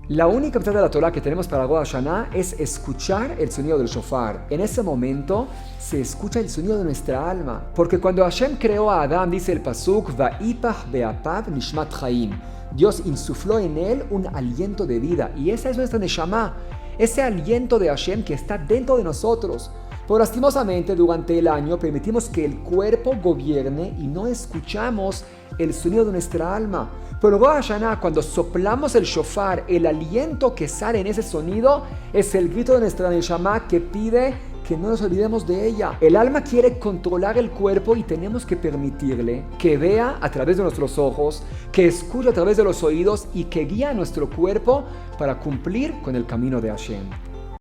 La única mitad de la Torah que tenemos para Rosh Hashanah es escuchar el sonido del shofar. En ese momento se escucha el sonido de nuestra alma. Porque cuando Hashem creó a Adán, dice el pasuk, Va'ipach be'apav nishmat chaim. Dios insufló en él un aliento de vida. Y esa es nuestra neshama. Ese aliento de Hashem que está dentro de nosotros. Pero lastimosamente durante el año permitimos que el cuerpo gobierne y no escuchamos el sonido de nuestra alma. Pero Rosh Hashanah, cuando soplamos el shofar, el aliento que sale en ese sonido es el grito de nuestra neshama que pide que no nos olvidemos de ella. El alma quiere controlar el cuerpo y tenemos que permitirle que vea a través de nuestros ojos, que escuche a través de los oídos y que guíe a nuestro cuerpo para cumplir con el camino de Hashem.